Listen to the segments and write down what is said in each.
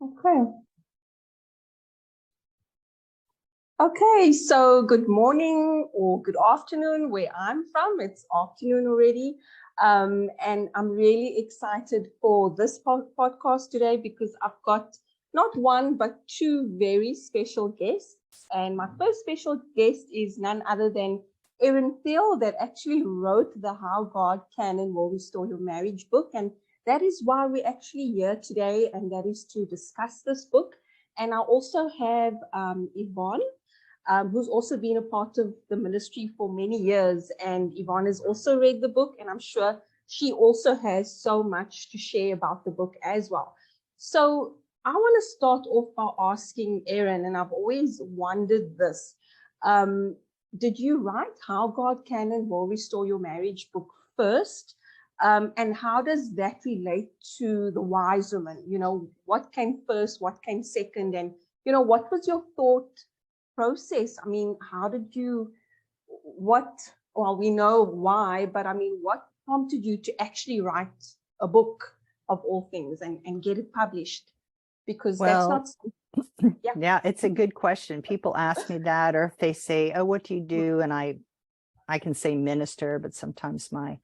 Okay. Okay, so good morning or good afternoon where I'm from. It's afternoon already. And I'm really excited for this podcast today because I've got not one, but two very special guests. And my first special guest is none other than Erin Thiel, that actually wrote the How God Can and Will Restore Your Marriage book. And that is why we're actually here today, and that is to discuss this book. And I also have Yvonne, who's also been a part of the ministry for many years. And Yvonne has also read the book, and I'm sure she also has so much to share about the book as well. So I want to start off by asking Erin, and I've always wondered this. Did you write How God Can and Will Restore Your Marriage book first? And how does that relate to the wise woman? You know, what came first, what came second, and, you know, what was your thought process? I mean, how did you, well, we know why, but I mean, what prompted you to actually write a book of all things and get it published? Because that's not, yeah, it's a good question. People ask me that, or if they say, oh, what do you do? And I can say minister, but sometimes my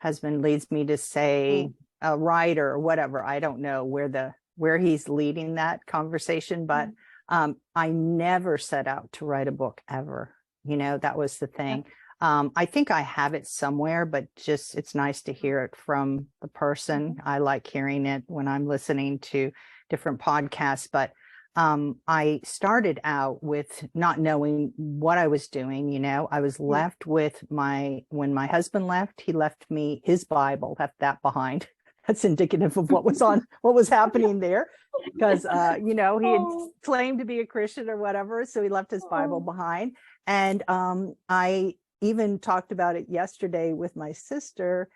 husband leads me to say a writer or whatever. I don't know where he's leading that conversation, but I never set out to write a book ever. You know, that was the thing. I think I have it somewhere, but just it's nice to hear it from the person. I like hearing it when I'm listening to different podcasts, but I started out with not knowing what I was doing. You know, I was left with when my husband left, he left me his Bible, left that behind. That's indicative of what was happening there, because you know, he had claimed to be a Christian or whatever, so he left his Bible behind. And I even talked about it yesterday with my sister,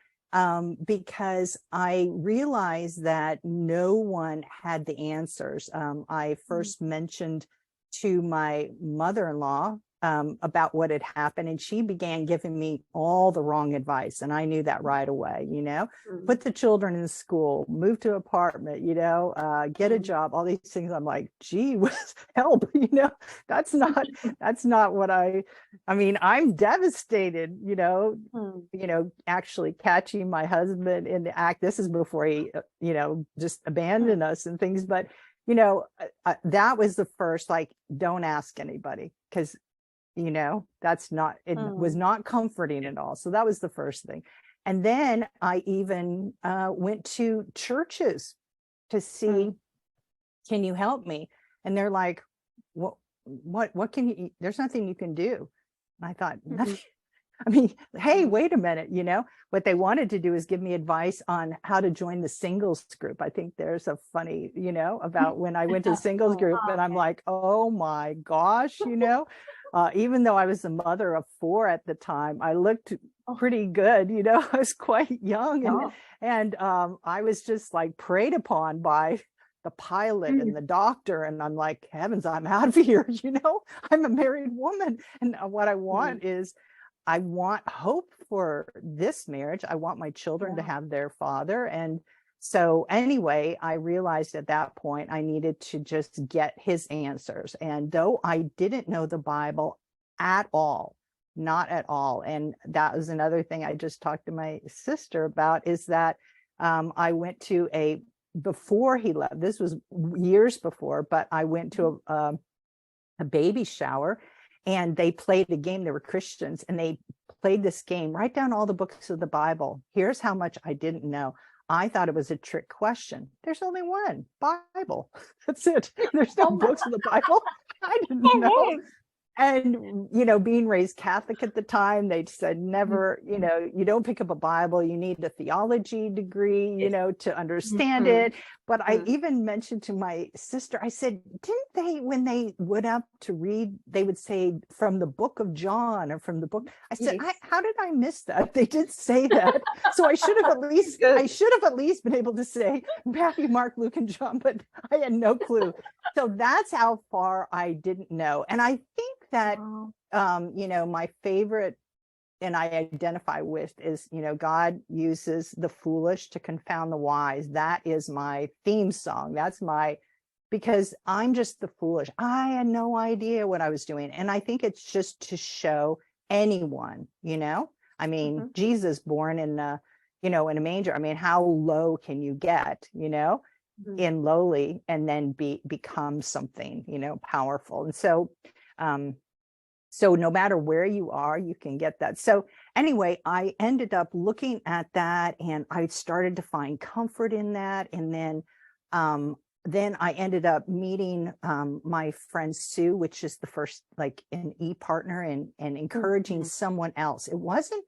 because I realized that no one had the answers. I first mentioned to my mother-in-law about what had happened, and she began giving me all the wrong advice. And I knew that right away, you know, put the children in school, move to an apartment, you know, get a job, all these things. I'm like, gee, help, you know, that's not what I mean, I'm devastated, you know, actually catching my husband in the act. This is before he, you know, just abandoned us and things. But, you know, that was the first, like, don't ask anybody, because you know, that's not, it was not comforting at all. So that was the first thing. And then I even went to churches to see, can you help me? And they're like, what can you, there's nothing you can do. And I thought, nothing. I mean, hey, wait a minute, you know, what they wanted to do is give me advice on how to join the singles group. I think there's a funny, you know, about when I went to the singles group, and I'm like, oh my gosh, you know, even though I was the mother of 4 at the time, I looked pretty good, you know, I was quite young, and I was just like preyed upon by the pilot and the doctor, and I'm like, heavens, I'm out of here, you know, I'm a married woman, and what I want is, I want hope for this marriage. I want my children to have their father. And so anyway, I realized at that point I needed to just get his answers. And though I didn't know the Bible at all, not at all. And that was another thing I just talked to my sister about, is that I went to before he left, this was years before, but I went to a baby shower. And they played a game. They were Christians, and they played this game. Write down all the books of the Bible. Here's how much I didn't know. I thought it was a trick question. There's only one Bible. That's it. There's no books of the Bible. I didn't know. And, you know, being raised Catholic at the time, they said never, you know, you don't pick up a Bible, you need a theology degree, you know, to understand it. But I even mentioned to my sister, I said, didn't they, when they went up to read, they would say from the book of John or from the book. I said, how did I miss that? They did say that. So I should have at least been able to say Matthew, Mark, Luke, and John, but I had no clue. So that's how far I didn't know. And I think that, you know, my favorite, and I identify with, is, you know, God uses the foolish to confound the wise. That is my theme song. That's my because I'm just the foolish. I had no idea what I was doing. And I think it's just to show anyone, I mean, Jesus born in in a manger. I mean, how low can you get, in lowly, and then become something, powerful. And so, so no matter where you are, you can get that. So anyway, I ended up looking at that, and I started to find comfort in that. And then I ended up meeting my friend Sue, which is the first like an partner, and encouraging someone else. It wasn't,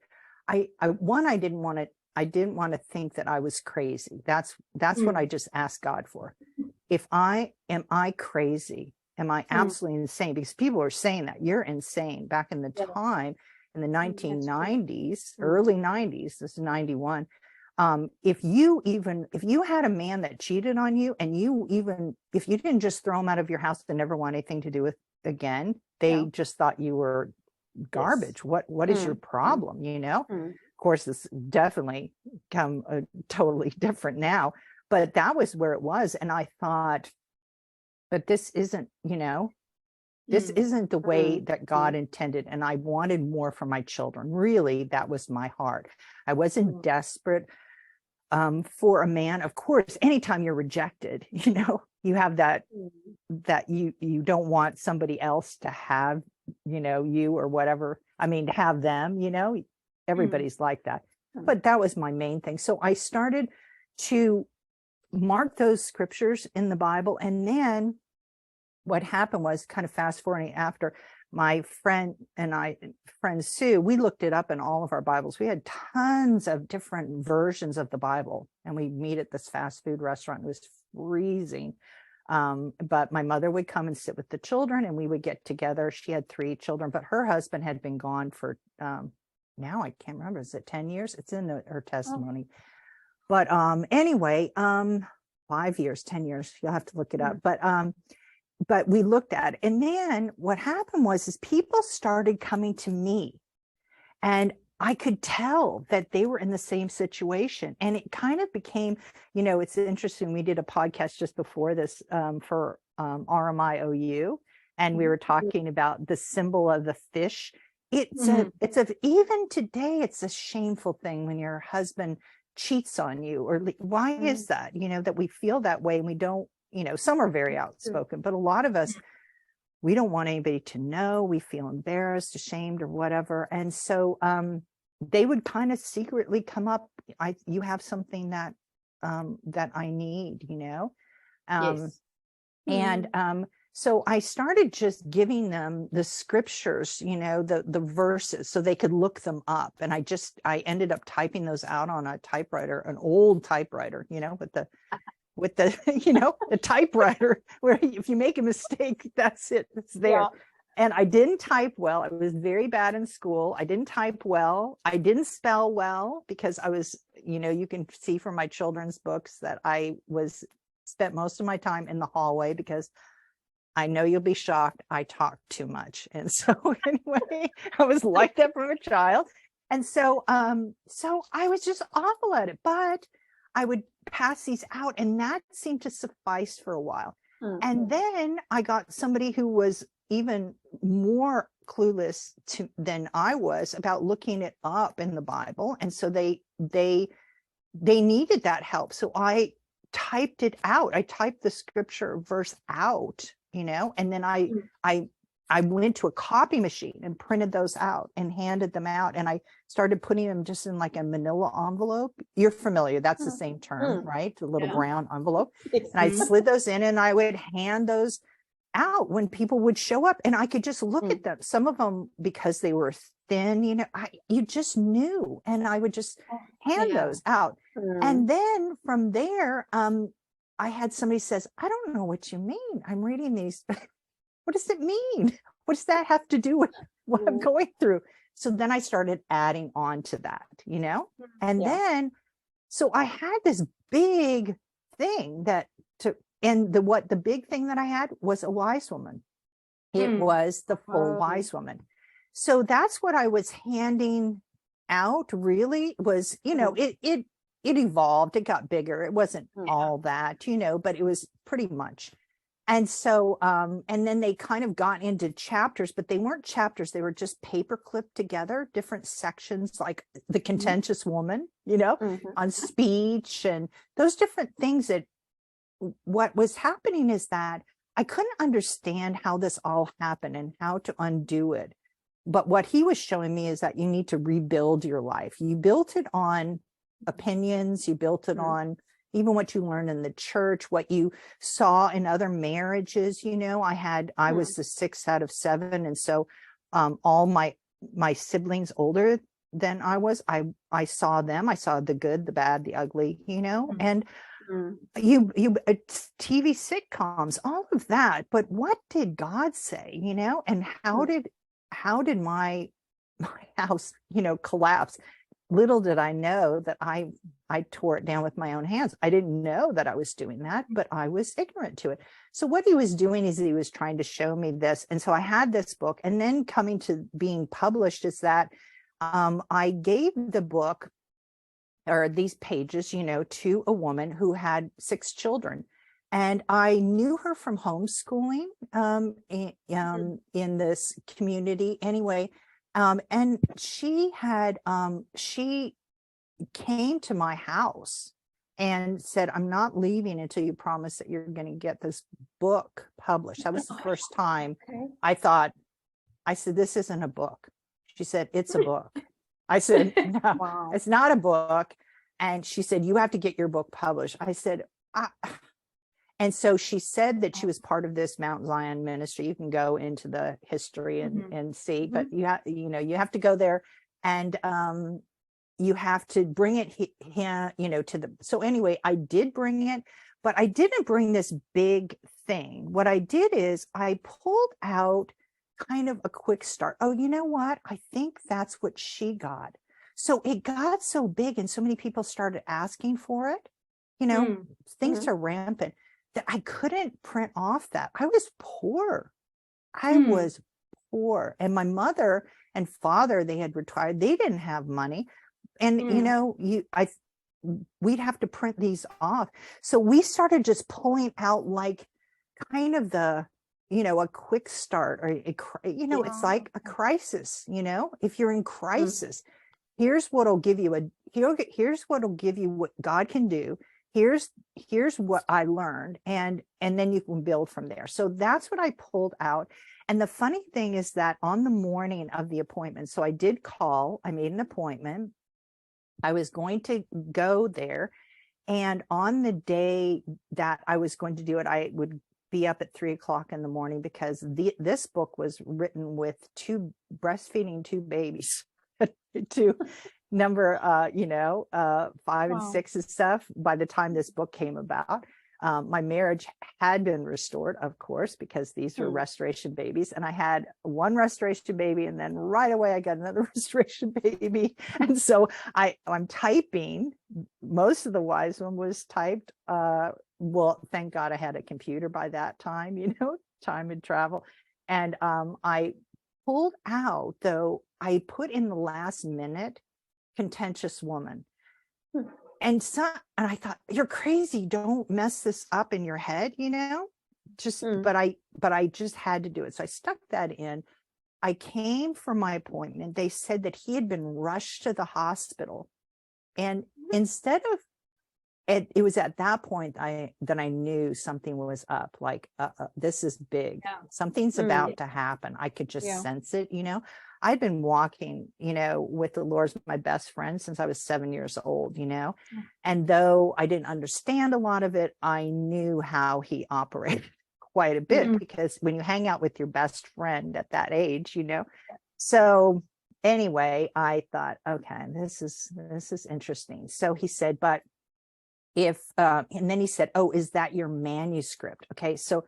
I didn't want to think that I was crazy. That's what I just asked God for. Am I crazy? Am I absolutely insane? Because people are saying that you're insane back in the time in the 1990s, early 90s, this is 91. If you had a man that cheated on you, and if you didn't just throw him out of your house and never want anything to do with again, they just thought you were garbage. What is your problem? Of course, this definitely come totally different now, but that was where it was. And I thought, but this isn't, this isn't the way that God intended. And I wanted more for my children. Really, that was my heart. I wasn't desperate for a man. Of course, anytime you're rejected, you have that you don't want somebody else to have, you or whatever. I mean, to have them, everybody's like that. But that was my main thing. So I started to mark those scriptures in the Bible. And then what happened was, kind of fast forwarding, after my friend Sue, we looked it up in all of our Bibles. We had tons of different versions of the Bible, and we meet at this fast food restaurant. It was freezing. But my mother would come and sit with the children, and we would get together. She had 3 children, but her husband had been gone for, now I can't remember, is it 10 years? It's in her testimony. But anyway, 5 years, 10 years, you'll have to look it up. But we looked at it. And then what happened is people started coming to me, and I could tell that they were in the same situation. And it kind of became, it's interesting. We did a podcast just before this for RMIOU, and we were talking about the symbol of the fish. Even today, it's a shameful thing when your husband cheats on you, or why is that, that we feel that way, and we don't, some are very outspoken, but a lot of us, we don't want anybody to know. We feel embarrassed, ashamed, or whatever. And so they would kind of secretly come up. You have something that I need, And so I started just giving them the scriptures, the verses, so they could look them up. And I ended up typing those out on a typewriter, an old typewriter, with the the typewriter, where if you make a mistake, that's it, it's there. And I didn't type well. I was very bad in school. I didn't type well. I didn't spell well, because I was, you can see from my children's books that I spent most of my time in the hallway, because I know you'll be shocked, I talk too much. And so anyway, I was like that from a child. And so I was just awful at it, but I would pass these out, and that seemed to suffice for a while. And then I got somebody who was even more clueless than I was about looking it up in the Bible. And so they needed that help. So I typed it out. I typed the scripture verse out, and then I went to a copy machine and printed those out and handed them out. And I started putting them just in like a manila envelope. You're familiar. That's the same term, right? The little brown envelope. And I slid those in, and I would hand those out when people would show up, and I could just look at them. Some of them, because they were thin, you just knew, and I would just hand those out. And then from there, I had somebody says, I don't know what you mean. I'm reading these. What does it mean? What does that have to do with what I'm going through? So then I started adding on to that, and then, so I had this big thing the big thing that I had was a wise woman. It was the full wise woman. So that's what I was handing out, really, was, it evolved, it got bigger. It wasn't all that, but it was pretty much. And so, and then they kind of got into chapters, but they weren't chapters. They were just paper clipped together, different sections, like the contentious woman, you know, on speech and those different things. That what was happening is that I couldn't understand how this all happened and how to undo it. But what he was showing me is that you need to rebuild your life. You built it on opinions, you built it on even what you learned in the church, what you saw in other marriages. You know, I was the 6th out of 7. And so all my siblings older than I was, I saw them. I saw the good, the bad, the ugly, you know, and you TV sitcoms, all of that. But what did God say, you know, and how did my house, you know, collapse? Little did I know that I tore it down with my own hands. I didn't know that I was doing that, but I was ignorant to it. So what he was doing is he was trying to show me this. And so I had this book, and then coming to being published is that I gave the book, or these pages, you know, to a woman who had 6 children. And I knew her from homeschooling in this community anyway. And she came to my house and said, I'm not leaving until you promise that you're going to get this book published. That was the first time I said, this isn't a book. She said, it's a book. I said, no, it's not a book. And she said, you have to get your book published. I said, and so she said that she was part of this Mount Zion ministry. You can go into the history and see, but you have to go there, and you have to bring it here, you know, to the, so anyway, I did bring it, but I didn't bring this big thing. What I did is I pulled out kind of a quick start. Oh, you know what? I think that's what she got. So it got so big and so many people started asking for it, you know, things are rampant, that I couldn't print off that. I was poor. And my mother and father, they had retired. They didn't have money. And, you know, we'd have to print these off. So we started just pulling out like kind of the, you know, a quick start, or, you know, it's like a crisis, you know, if you're in crisis, here's what'll give you here's what'll give you what God can do. Here's what I learned. And then you can build from there. So that's what I pulled out. And the funny thing is that on the morning of the appointment, so I did call, I made an appointment. I was going to go there. And on the day that I was going to do it, I would be up at 3 o'clock in the morning, because this book was written with breastfeeding 2 babies, to number, you know, 5 and 6 and stuff. By the time this book came about, my marriage had been restored, of course, because these were restoration babies. And I had 1 restoration baby, and then right away I got another restoration baby. And so I'm typing. Most of the wise one was typed. Well, thank God I had a computer by that time, you know, time and travel. And I pulled out, though, I put in the last minute, contentious woman. And I thought, you're crazy. Don't mess this up in your head, you know, but I just had to do it. So I stuck that in. I came for my appointment. They said that he had been rushed to the hospital. And instead of, it was at that point that I knew something was up, like, this is big. Something's about to happen. I could just sense it, you know. I'd been walking, you know, with the Lord as my best friend since I was 7 years old, you know. And though I didn't understand a lot of it, I knew how he operated quite a bit, because when you hang out with your best friend at that age, you know. So anyway, I thought, okay, this is interesting. So he said, but and then he said, oh, is that your manuscript? Okay, so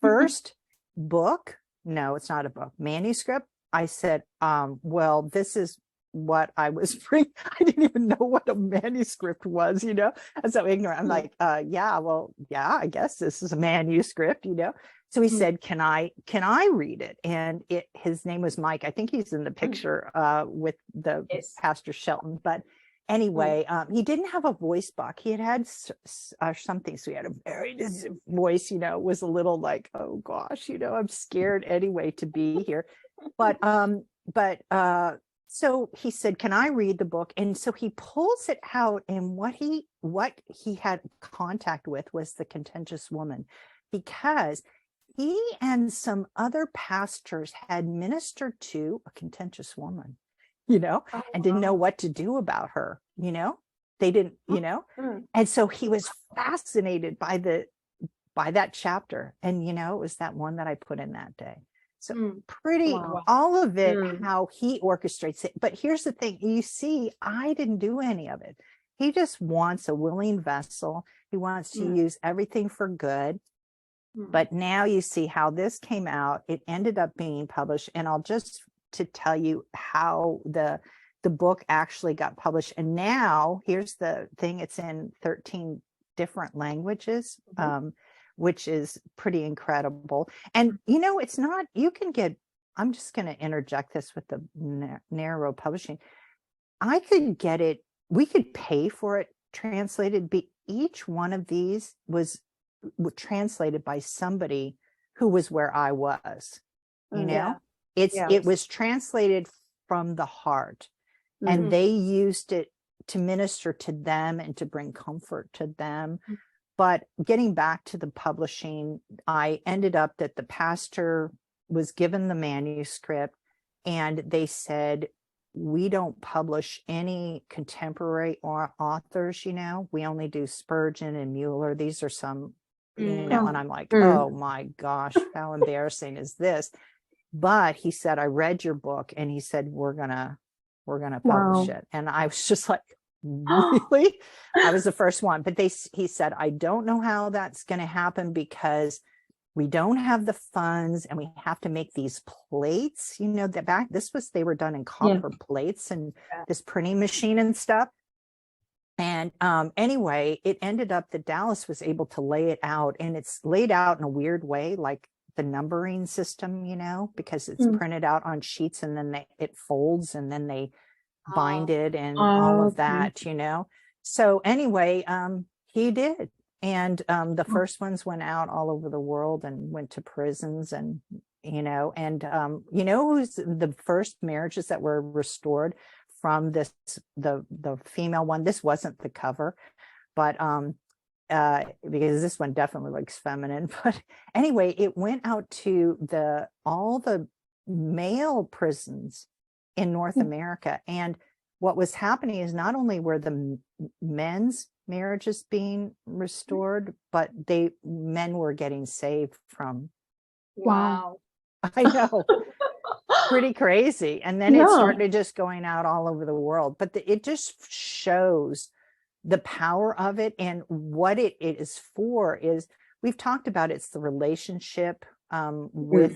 first book, no, it's not a book, manuscript. I said, well, this is what I was free. I didn't even know what a manuscript was, you know. I'm so ignorant. I'm like, yeah, I guess this is a manuscript, you know. So he said, can I read it? And his name was Mike. I think he's in the picture with the Pastor Shelton, but Anyway, he didn't have a voice box. He had something, so he had a very distant voice. It was a little like, oh gosh, I'm scared anyway to be here. But so he said, can I read the book? And so he pulls it out, and what he had contact with was the contentious woman, because he and some other pastors had ministered to a contentious woman, and didn't know what to do about her, they didn't, and so he was fascinated by that chapter. And, it was that one that I put in that day. So pretty, all of it, how he orchestrates it. But here's the thing, you see, I didn't do any of it. He just wants a willing vessel. He wants to use everything for good. But now you see how this came out. It ended up being published. And I'll just to tell you how the book actually got published. And now here's the thing, it's in 13 different languages. Which is pretty incredible. And, it's not, you can get, I'm just going to interject this with the narrow publishing. I could get it, we could pay for it translated, but each one of these was translated by somebody who was where I was, it was translated from the heart, and they used it to minister to them and to bring comfort to them. But getting back to the publishing, I ended up that the pastor was given the manuscript, and they said, we don't publish any contemporary authors, we only do Spurgeon and Mueller. These are some, and I'm like, oh my gosh, how embarrassing is this? But he said, I read your book, and he said, we're gonna publish it. And I was just like, really? I was the first one. But he said, I don't know how that's going to happen, because we don't have the funds, and we have to make these plates, they were done in copper plates and this printing machine and stuff. And anyway, it ended up that Dallas was able to lay it out, and it's laid out in a weird way, like the numbering system, because it's printed out on sheets, and then it folds, and then they bind it and all of that, So anyway, he did. And the first ones went out all over the world and went to prisons, and, who's the first marriages that were restored from this, the female one. This wasn't the cover, but because this one definitely looks feminine. But anyway, it went out to all the male prisons in North America. And what was happening is not only were the men's marriages being restored, but men were getting saved from. Wow. I know. Pretty crazy. And then it started just going out all over the world. But it just shows the power of it, and what it is for is, we've talked about, it's the relationship with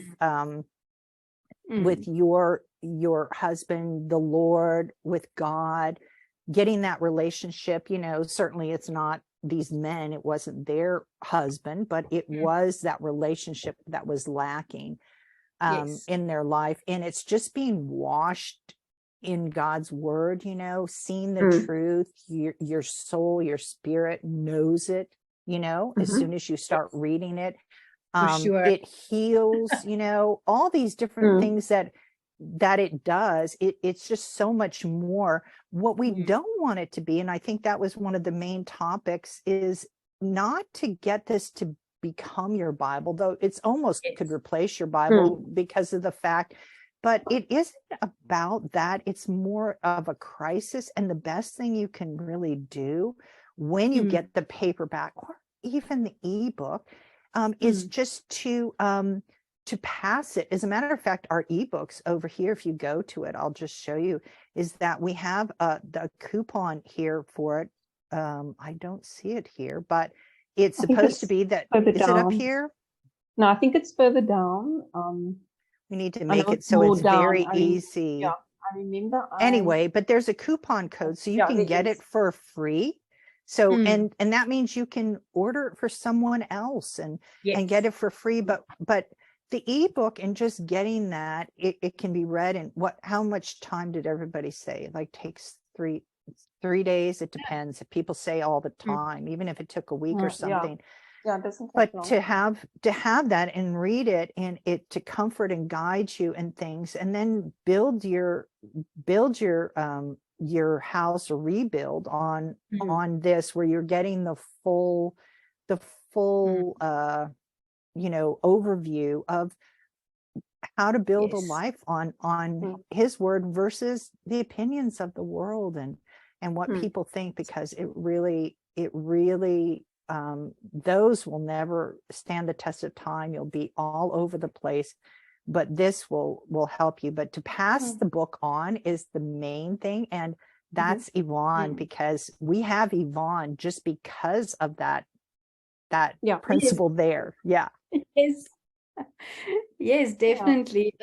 your husband, the Lord, with God, getting that relationship. Certainly it's not these men, it wasn't their husband, but it was that relationship that was lacking in their life. And it's just being washed in God's word, seeing the truth. Your soul, your spirit knows it, as soon as you start reading it. It heals, all these different things that it does. It's just so much more. What we don't want it to be, and I think that was one of the main topics, is not to get this to become your Bible, though it's almost could replace your Bible because of the fact, but it isn't about that. It's more of a crisis. And the best thing you can really do when you get the paperback or even the ebook is just to pass it. As a matter of fact, our ebooks over here, if you go to it, I'll just show you, is that we have the coupon here for it. I don't see it here, but it's supposed to be that. Is it up here? No, I think it's further down. We need to make it so it's very easy. Yeah, I remember. Anyway, but there's a coupon code, so you can get it for free. So, and that means you can order it for someone else and get it for free. But the ebook, and just getting that, it can be read in how much time did everybody say? It like takes three 3 days, it depends. If people say all the time, even if it took a week or something. Yeah, it doesn't take But long. to have that and read it, and it to comfort and guide you and things, and then build your house or rebuild on this, where you're getting the full overview of how to build a life on his word versus the opinions of the world and what people think, because it really those will never stand the test of time. You'll be all over the place, but this will help you. But to pass the book on is the main thing, and that's Yvonne, because we have Yvonne just because of that principle there. Yeah. Yes. Yes, definitely.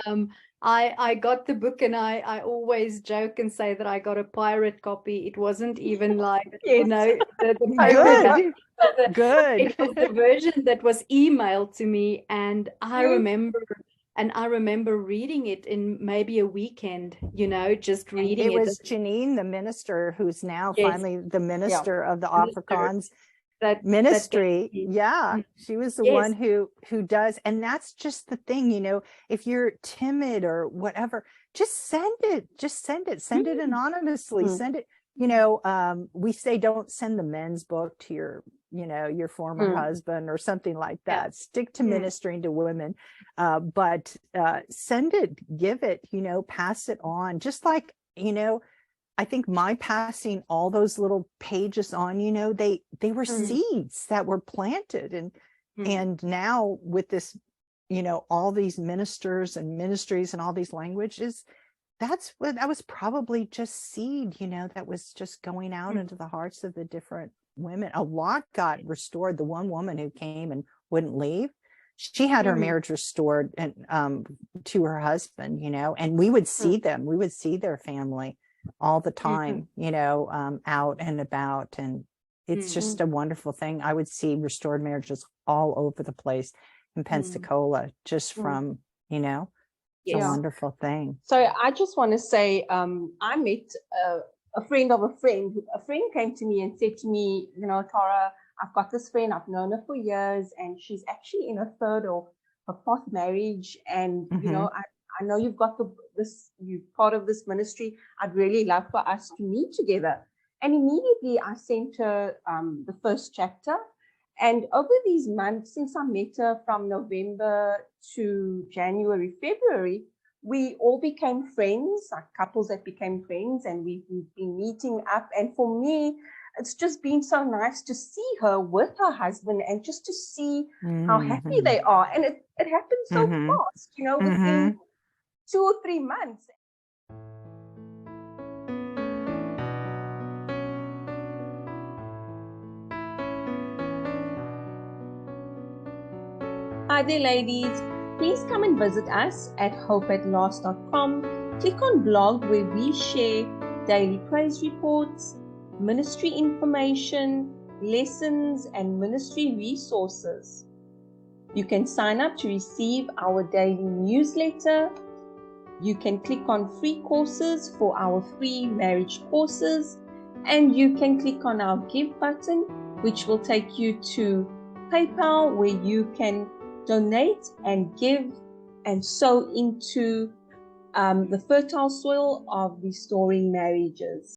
I got the book, and I always joke and say that I got a pirate copy. It wasn't even like, the Good. It was the version that was emailed to me, and I remember reading it in maybe a weekend, just reading it. It was Janine, the minister, who's now finally the minister of the Afrikaans ministry. She was the one who does. And that's just the thing, if you're timid or whatever, just send it anonymously. Send it. We say don't send the men's book to your former husband or something like that. Stick to ministering to women, but send it, give it, pass it on. Just like, I think my passing all those little pages on, they were seeds that were planted, and now with this, all these ministers and ministries and all these languages, that was probably just seed, that was just going out into the hearts of the different women. A lot got restored. The one woman who came and wouldn't leave, she had her marriage restored and to her husband, and we would see them, we would see their family all the time, out and about. And it's just a wonderful thing. I would see restored marriages all over the place in Pensacola, just from, it's a wonderful thing. So I just want to say, I met a friend of a friend. A friend came to me and said to me, Tara, I've got this friend, I've known her for years, and she's actually in her third or her fourth marriage. And, I know you've got you're part of this ministry. I'd really love for us to meet together. And immediately I sent her the first chapter. And over these months, since I met her from November to January, February, we all became friends, like couples that became friends, and we've been meeting up. And for me, it's just been so nice to see her with her husband and just to see how happy they are. And it happened so fast, within 2 or 3 months. Hi there, ladies. Please come and visit us at hopeatlast.com. Click on blog, where we share daily praise reports, ministry information, lessons, and ministry resources. You can sign up to receive our daily newsletter. You can click on free courses for our free marriage courses, and you can click on our give button, which will take you to PayPal, where you can donate and give and sow into the fertile soil of restoring marriages.